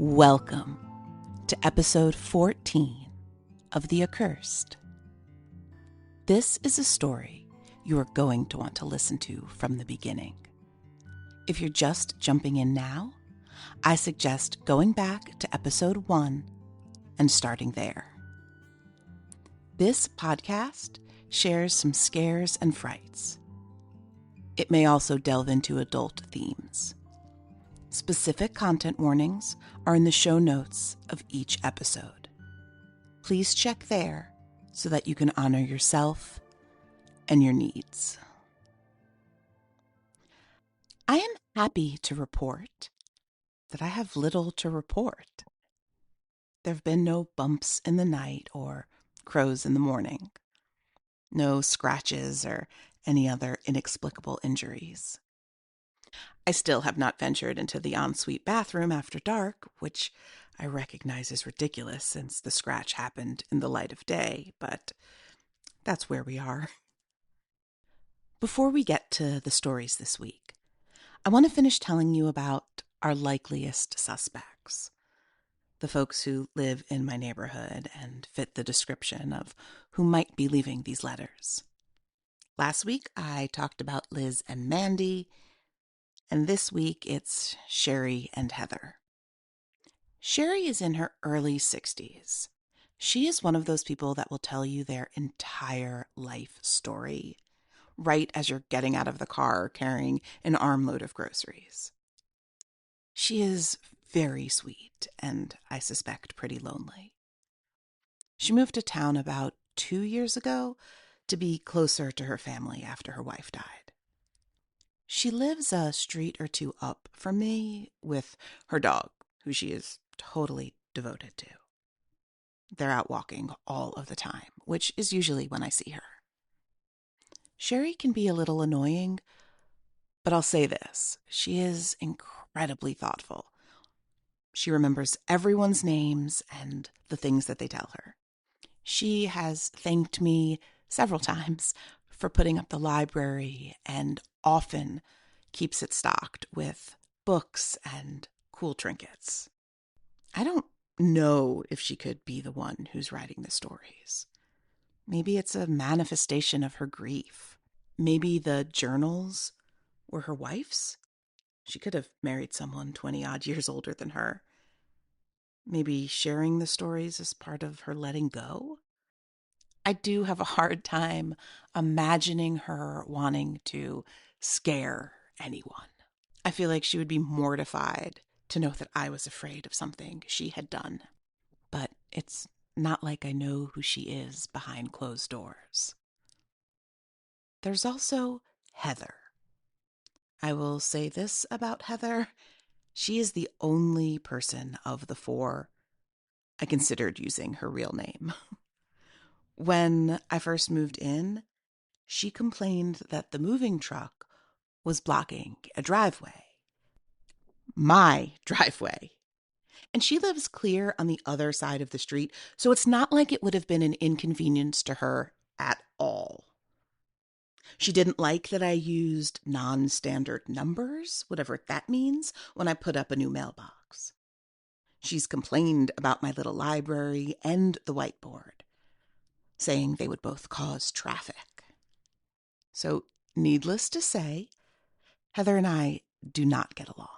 Welcome to episode 14 of The Accursed. This is a story you are going to want to listen to from the beginning. If you're just jumping in now, I suggest going back to episode 1 and starting there. This podcast shares some scares and frights. It may also delve into adult themes. Specific content warnings are in the show notes of each episode. Please check there so that you can honor yourself and your needs. I am happy to report that I have little to report. There have been no bumps in the night or crows in the morning. No scratches or any other inexplicable injuries. I still have not ventured into the ensuite bathroom after dark, which I recognize is ridiculous since the scratch happened in the light of day, but that's where we are. Before we get to the stories this week, I want to finish telling you about our likeliest suspects, the folks who live in my neighborhood and fit the description of who might be leaving these letters. Last week, I talked about Liz and Mandy, and this week it's Sherry and Heather. Sherry is in her early 60s. She is one of those people that will tell you their entire life story, right as you're getting out of the car carrying an armload of groceries. She is very sweet and, I suspect, pretty lonely. She moved to town about 2 years ago to be closer to her family after her wife died. She lives a street or two up from me with her dog, who she is totally devoted to. They're out walking all of the time, which is usually when I see her. Sherry can be a little annoying, but I'll say this, she is incredibly thoughtful. She remembers everyone's names and the things that they tell her. She has thanked me several times for putting up the library and often keeps it stocked with books and cool trinkets. I don't know if she could be the one who's writing the stories. Maybe it's a manifestation of her grief. Maybe the journals were her wife's. She could have married someone 20-odd years older than her. Maybe sharing the stories is part of her letting go. I do have a hard time imagining her wanting to scare anyone. I feel like she would be mortified to know that I was afraid of something she had done. But it's not like I know who she is behind closed doors. There's also Heather. I will say this about Heather. She is the only person of the 4 I considered using her real name. When I first moved in, she complained that the moving truck was blocking a driveway. My driveway. And she lives clear on the other side of the street, so it's not like it would have been an inconvenience to her at all. She didn't like that I used non-standard numbers, whatever that means, when I put up a new mailbox. She's complained about my little library and the whiteboard, saying they would both cause traffic. So, needless to say, Heather and I do not get along.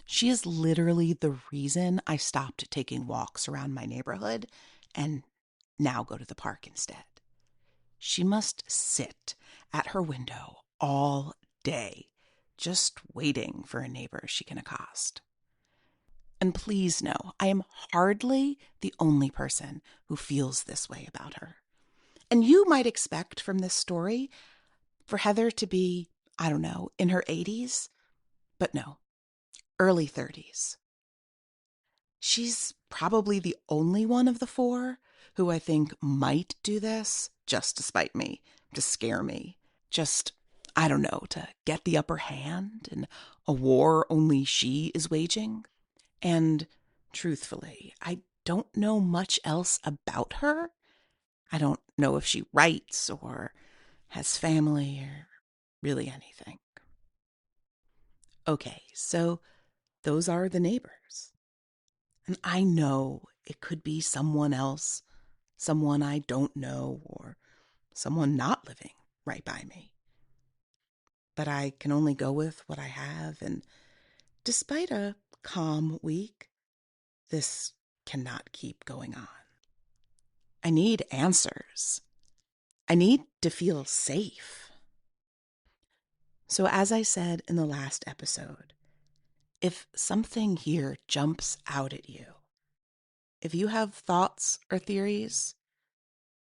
She is literally the reason I stopped taking walks around my neighborhood and now go to the park instead. She must sit at her window all day, just waiting for a neighbor she can accost. And please know, I am hardly the only person who feels this way about her. And you might expect from this story for Heather to be, I don't know, in her 80s, but no, early 30s. She's probably the only one of the 4 who I think might do this just to spite me, to scare me, just, I don't know, to get the upper hand in a war only she is waging. And truthfully, I don't know much else about her. I don't know if she writes or has family or really anything. Okay, so those are the neighbors. And I know it could be someone else, someone I don't know, or someone not living right by me. But I can only go with what I have, and despite a calm week, this cannot keep going on. I need answers. I need to feel safe. So, as I said in the last episode, if something here jumps out at you, if you have thoughts or theories,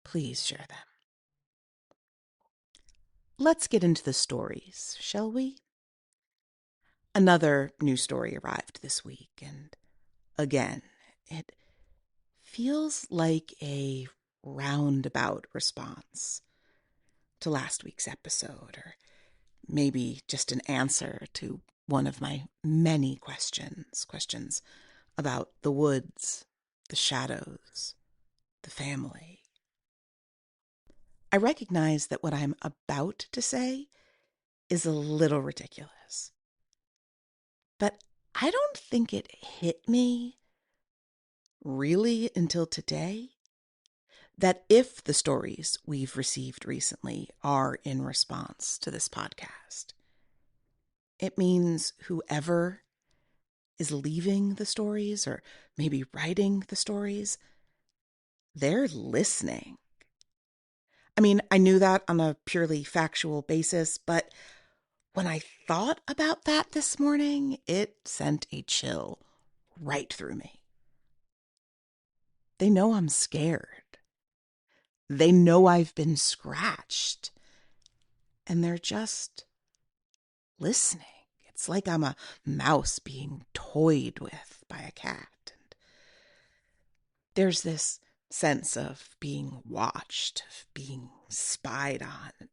please share them. Let's get into the stories, shall we? Another new story arrived this week, and again, it feels like a roundabout response to last week's episode, or maybe just an answer to one of my many questions about the woods, the shadows, the family. I recognize that what I'm about to say is a little ridiculous, but I don't think it hit me really until today that if the stories we've received recently are in response to this podcast, it means whoever is leaving the stories or maybe writing the stories, they're listening. I mean, I knew that on a purely factual basis, but when I thought about that this morning, it sent a chill right through me. They know I'm scared. They know I've been scratched. And they're just listening. It's like I'm a mouse being toyed with by a cat. And there's this sense of being watched, of being spied on.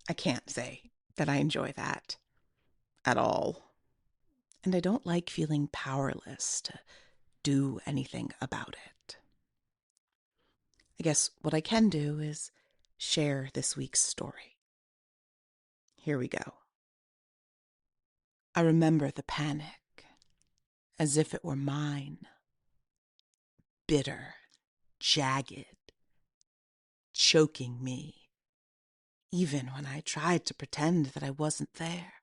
I can't say that I enjoy that at all. And I don't like feeling powerless to do anything about it. I guess what I can do is share this week's story. Here we go. I remember the panic as if it were mine. Bitter, jagged, choking me, even when I tried to pretend that I wasn't there.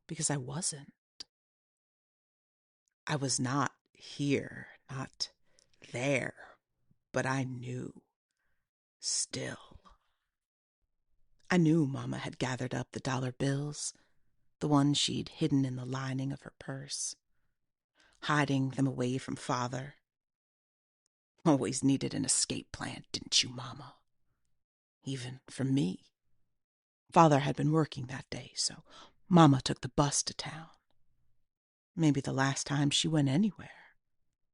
Because I wasn't. I was not here, not there, but I knew. Still. I knew Mama had gathered up the dollar bills, the ones she'd hidden in the lining of her purse, hiding them away from Father. Always needed an escape plan, didn't you, Mama? Even from me. Father had been working that day, so Mama took the bus to town. Maybe the last time she went anywhere.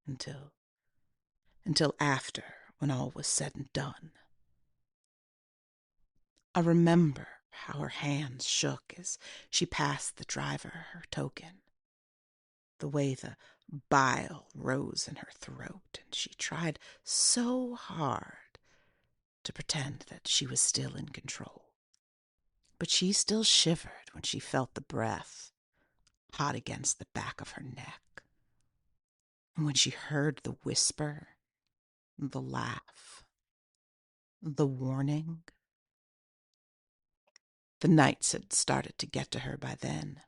Until after, when all was said and done. I remember how her hands shook as she passed the driver her token. The way the bile rose in her throat, and she tried so hard to pretend that she was still in control. But she still shivered when she felt the breath hot against the back of her neck. And when she heard the whisper, the laugh, the warning. The nights had started to get to her by then.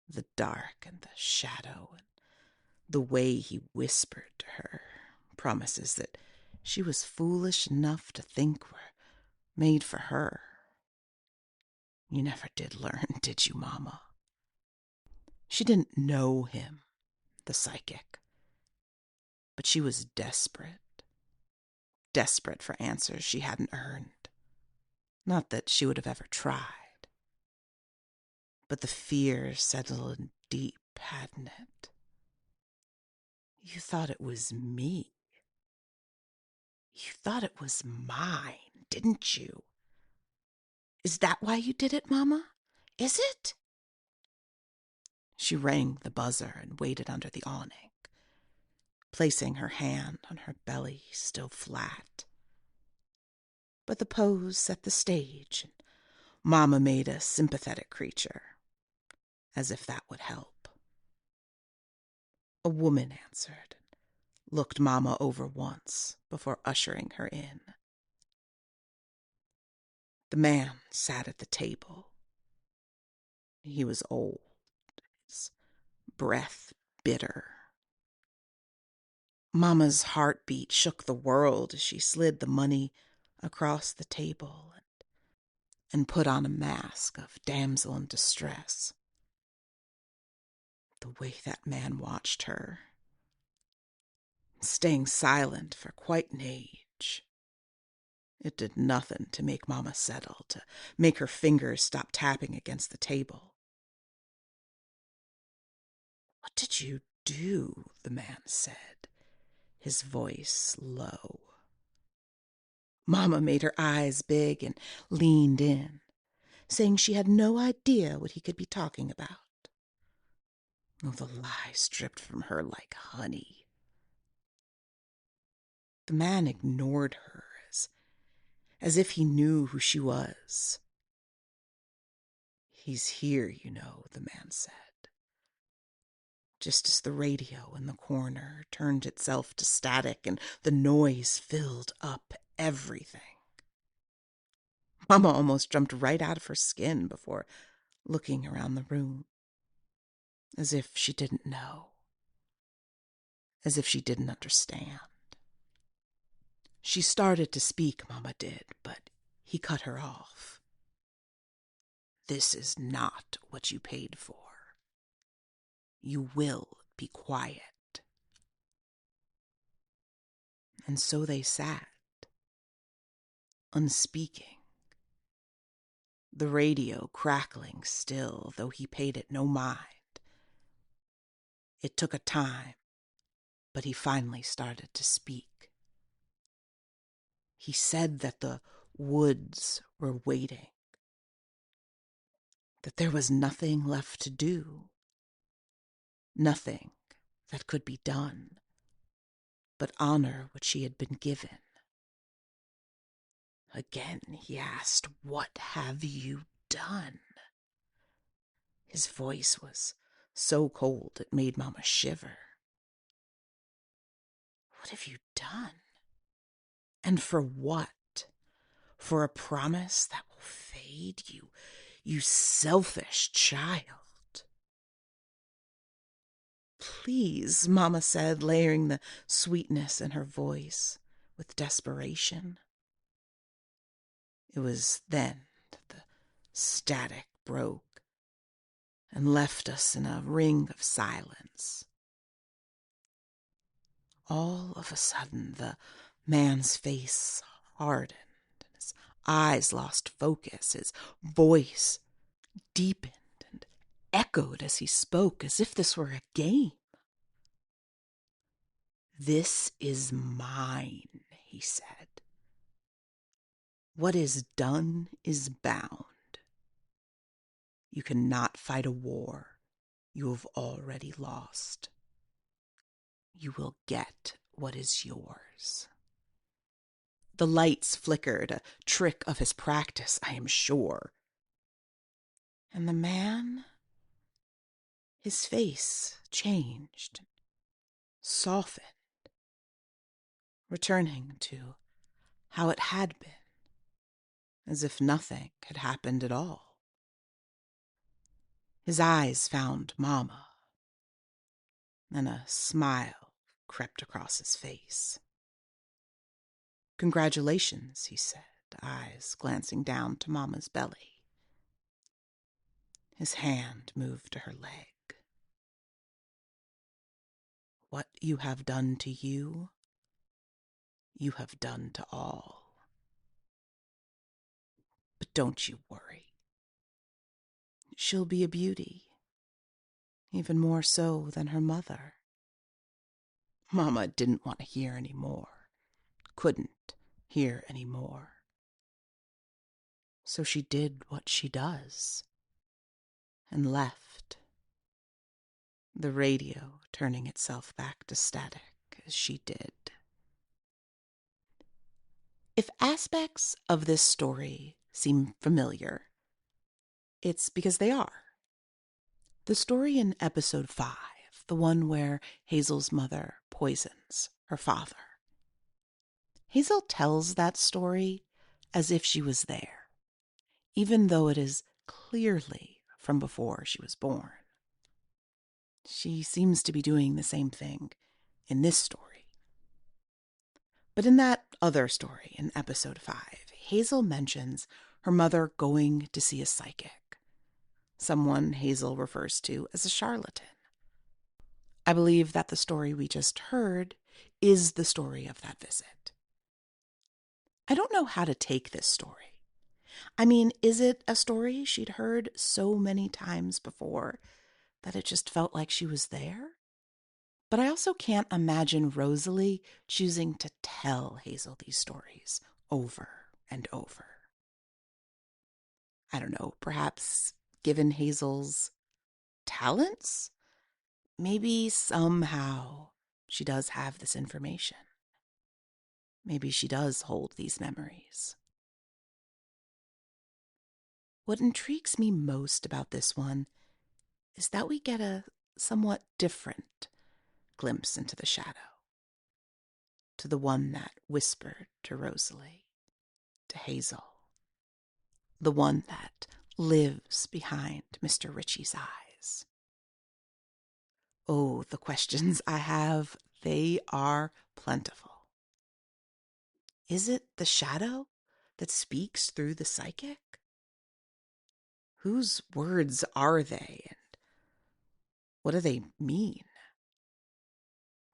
The dark and the shadow and the way he whispered to her, promises that she was foolish enough to think were made for her. You never did learn, did you, Mama? She didn't know him, the psychic, but she was desperate. Desperate for answers she hadn't earned. Not that she would have ever tried. But the fear settled in deep, hadn't it? You thought it was me. You thought it was mine, didn't you? Is that why you did it, Mama? Is it? She rang the buzzer and waited under the awning, placing her hand on her belly still flat. But the pose set the stage, and Mama made a sympathetic creature, as if that would help. A woman answered, looked Mama over once before ushering her in. The man sat at the table. He was old, his breath bitter. Mama's heartbeat shook the world as she slid the money across the table and put on a mask of damsel in distress. The way that man watched her, staying silent for quite an age, it did nothing to make Mama settle, to make her fingers stop tapping against the table. "What did you do?" the man said, his voice low. Mama made her eyes big and leaned in, saying she had no idea what he could be talking about. Oh, the lies dripped from her like honey. The man ignored her as if he knew who she was. "He's here, you know," the man said, just as the radio in the corner turned itself to static and the noise filled up everything. Mama almost jumped right out of her skin before looking around the room, as if she didn't know, as if she didn't understand. She started to speak, Mama did, but he cut her off. "This is not what you paid for. You will be quiet." And so they sat, unspeaking, the radio crackling still, though he paid it no mind. It took a time, but he finally started to speak. He said that the woods were waiting, that there was nothing left to do, nothing that could be done, but honor what she had been given. Again he asked, "What have you done?" His voice was so cold it made Mama shiver. "What have you done? And for what? For a promise that will fade? You selfish child." "Please," Mama said, layering the sweetness in her voice with desperation. It was then that the static broke and left us in a ring of silence. All of a sudden, the man's face hardened, and his eyes lost focus, his voice deepened and echoed as he spoke, as if this were a game. "This is mine," he said. "What is done is bound. You cannot fight a war you have already lost. You will get what is yours." The lights flickered, a trick of his practice, I am sure. And the man, his face changed, softened, returning to how it had been, as if nothing had happened at all. His eyes found Mama, and a smile crept across his face. "Congratulations," he said, eyes glancing down to Mama's belly. His hand moved to her leg. "What you have done to you, you have done to all. But don't you worry. She'll be a beauty, even more so than her mother." Mama didn't want to hear any more, couldn't hear any more. So she did what she does, and left, the radio turning itself back to static as she did. If aspects of this story seem familiar, it's because they are. The story in episode 5, the one where Hazel's mother poisons her father. Hazel tells that story as if she was there, even though it is clearly from before she was born. She seems to be doing the same thing in this story. But in that other story, in episode 5, Hazel mentions her mother going to see a psychic, someone Hazel refers to as a charlatan. I believe that the story we just heard is the story of that visit. I don't know how to take this story. I mean, is it a story she'd heard so many times before that it just felt like she was there? But I also can't imagine Rosalie choosing to tell Hazel these stories over and over. I don't know, perhaps given Hazel's talents, maybe somehow she does have this information. Maybe she does hold these memories. What intrigues me most about this one is that we get a somewhat different glimpse into the shadow, to the one that whispered to Rosalie, to Hazel, the one that lives behind Mr. Ritchie's eyes. Oh, the questions I have, they are plentiful. Is it the shadow that speaks through the psychic? Whose words are they, and what do they mean?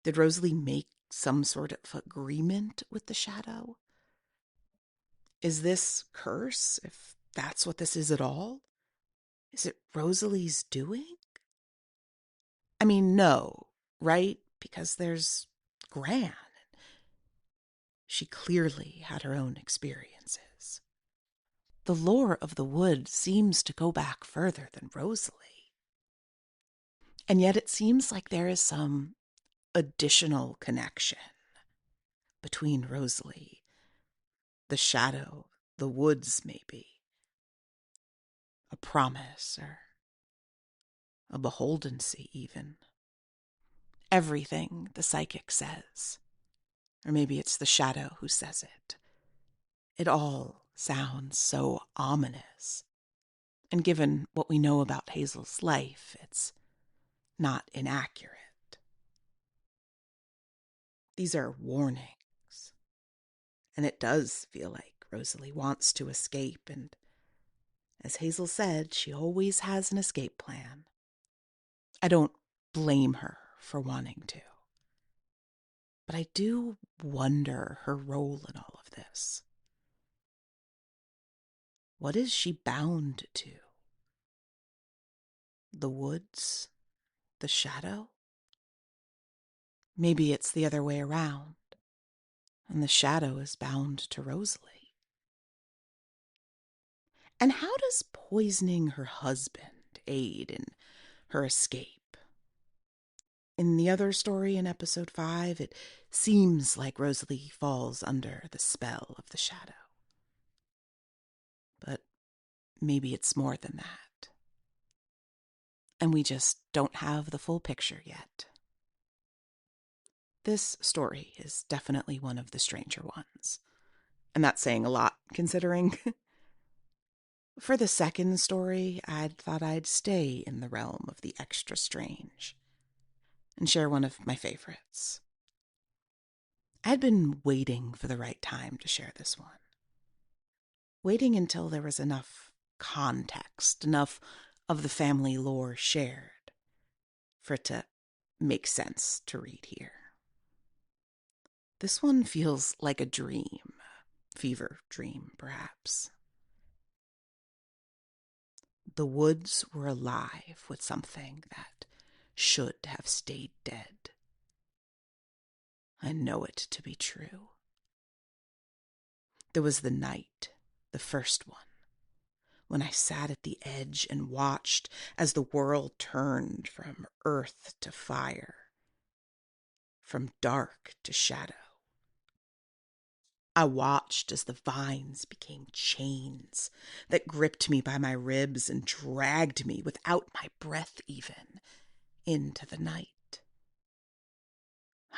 Did Rosalie make some sort of agreement with the shadow? Is this curse, if that's what this is at all? Is it Rosalie's doing? I mean, no, right? Because there's Gran. She clearly had her own experiences. The lore of the wood seems to go back further than Rosalie. And yet it seems like there is some additional connection between Rosalie, the shadow, the woods maybe, a promise or a beholdency even. Everything the psychic says, or maybe it's the shadow who says it. It all sounds so ominous. And given what we know about Hazel's life, it's not inaccurate. These are warnings. And it does feel like Rosalie wants to escape, and as Hazel said, she always has an escape plan. I don't blame her for wanting to. But I do wonder her role in all of this. What is she bound to? The woods? The shadow? Maybe it's the other way around, and the shadow is bound to Rosalie. And how does poisoning her husband aid in her escape? In the other story in episode 5, it seems like Rosalie falls under the spell of the shadow. But maybe it's more than that. And we just don't have the full picture yet. This story is definitely one of the stranger ones. And that's saying a lot, considering. For the second story, I thought I'd stay in the realm of the extra strange and share one of my favorites. I'd been waiting for the right time to share this one. Waiting until there was enough context, enough of the family lore shared for it to make sense to read here. This one feels like a dream, fever dream, perhaps. The woods were alive with something that should have stayed dead. I know it to be true. There was the night, the first one, when I sat at the edge and watched as the world turned from earth to fire, from dark to shadow. I watched as the vines became chains that gripped me by my ribs and dragged me without my breath even into the night.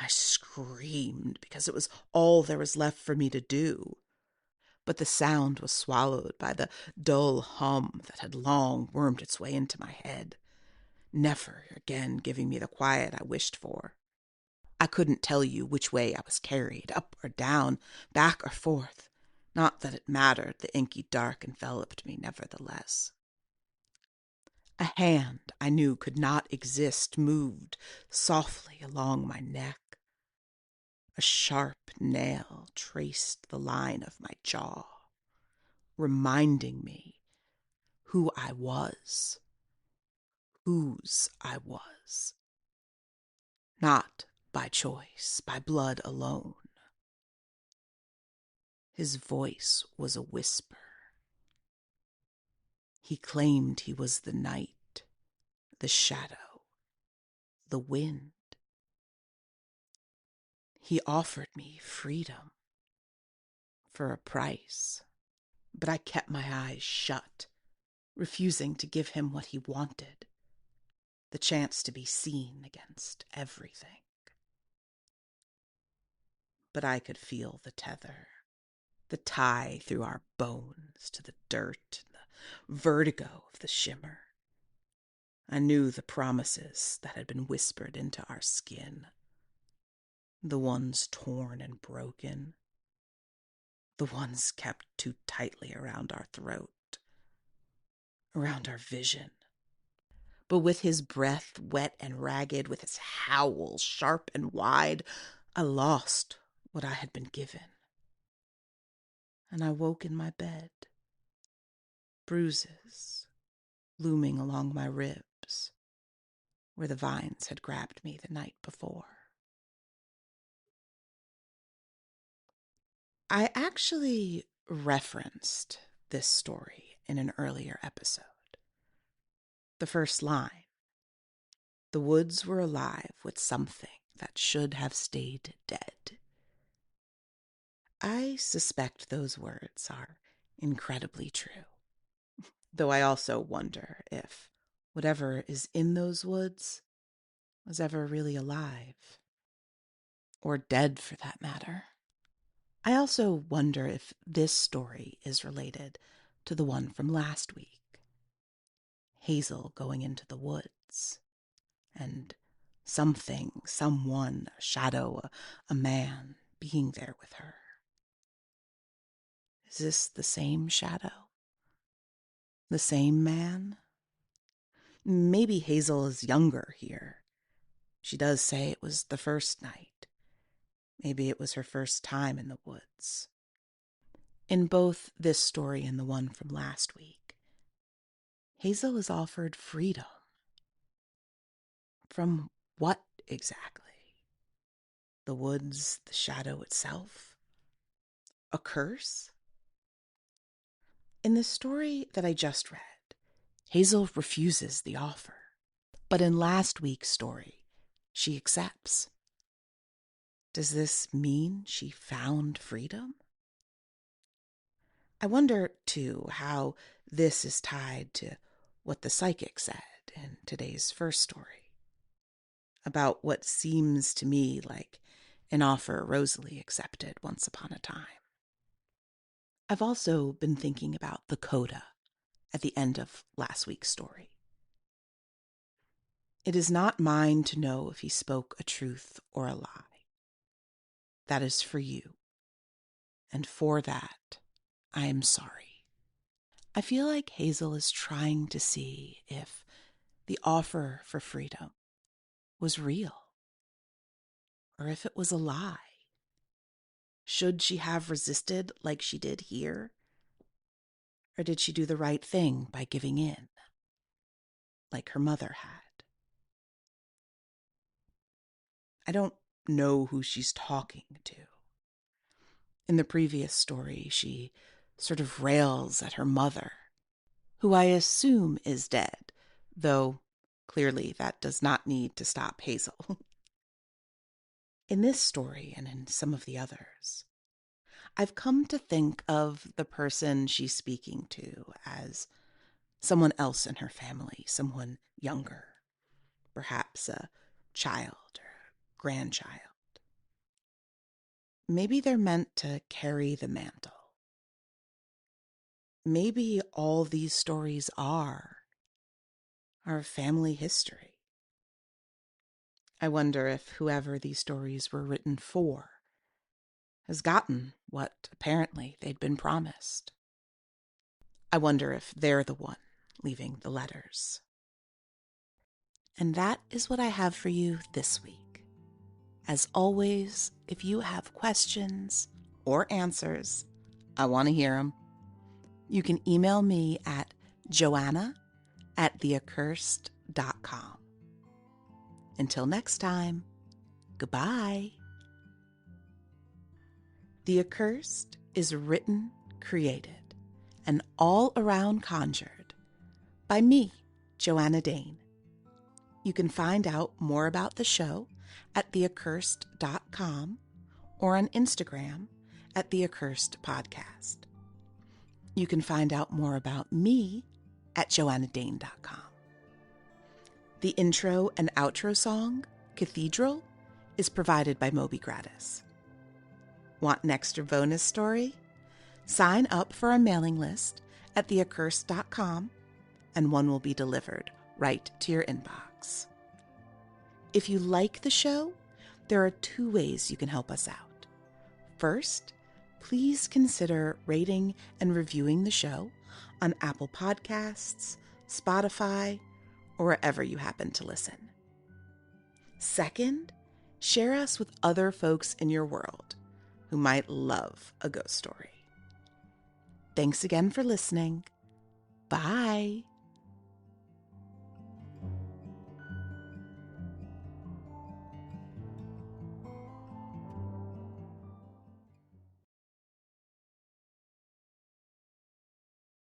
I screamed because it was all there was left for me to do. But the sound was swallowed by the dull hum that had long wormed its way into my head, never again giving me the quiet I wished for. I couldn't tell you which way I was carried, up or down, back or forth. Not that it mattered, the inky dark enveloped me nevertheless. A hand I knew could not exist moved softly along my neck. A sharp nail traced the line of my jaw, reminding me who I was, whose I was. Not by choice, by blood alone. His voice was a whisper. He claimed he was the night, the shadow, the wind. He offered me freedom for a price, but I kept my eyes shut, refusing to give him what he wanted, the chance to be seen against everything. But I could feel the tether, the tie through our bones to the dirt, and the vertigo of the shimmer. I knew the promises that had been whispered into our skin, the ones torn and broken, the ones kept too tightly around our throat, around our vision. But with his breath wet and ragged, with his howl sharp and wide, I lost what I had been given. And I woke in my bed, bruises looming along my ribs, where the vines had grabbed me the night before. I actually referenced this story in an earlier episode. The first line, "The woods were alive with something that should have stayed dead." I suspect those words are incredibly true, though I also wonder if whatever is in those woods was ever really alive, or dead for that matter. I also wonder if this story is related to the one from last week. Hazel going into the woods, and something, someone, a shadow, a man being there with her. Is this the same shadow? The same man? Maybe Hazel is younger here. She does say it was the first night. Maybe it was her first time in the woods. In both this story and the one from last week, Hazel is offered freedom. From what exactly? The woods, the shadow itself? A curse? In the story that I just read, Hazel refuses the offer. But in last week's story, she accepts. Does this mean she found freedom? I wonder, too, how this is tied to what the psychic said in today's first story about what seems to me like an offer Rosalie accepted once upon a time. I've also been thinking about the coda at the end of last week's story. It is not mine to know if he spoke a truth or a lie. That is for you, and for that I am sorry. I feel like Hazel is trying to see if the offer for freedom was real, or if it was a lie. Should she have resisted like she did here? Or did she do the right thing by giving in, like her mother had? I don't know who she's talking to. In the previous story, she sort of rails at her mother, who I assume is dead, though clearly that does not need to stop Hazel. In this story, and in some of the others, I've come to think of the person she's speaking to as someone else in her family, someone younger, perhaps a child or grandchild. maybe they're meant to carry the mantle. Maybe all these stories are our family history. I wonder if whoever these stories were written for has gotten what apparently they'd been promised. I wonder if they're the one leaving the letters. And that is what I have for you this week. As always, if you have questions or answers, I want to hear them. You can email me at JoAnna@theaccursed.com. Until next time, goodbye. The Accursed is written, created, and all around conjured by me, Anna Dane. You can find out more about the show at theaccursed.com or on Instagram at The Accursed Podcast. You can find out more about me at JoAnnadane.com. The intro and outro song, Cathedral, is provided by Moby Gratis. Want an extra bonus story? Sign up for our mailing list at theaccursed.com and one will be delivered right to your inbox. If you like the show, there are 2 ways you can help us out. First, please consider rating and reviewing the show on Apple Podcasts, Spotify, or wherever you happen to listen. Second, share us with other folks in your world who might love a ghost story. Thanks again for listening. Bye.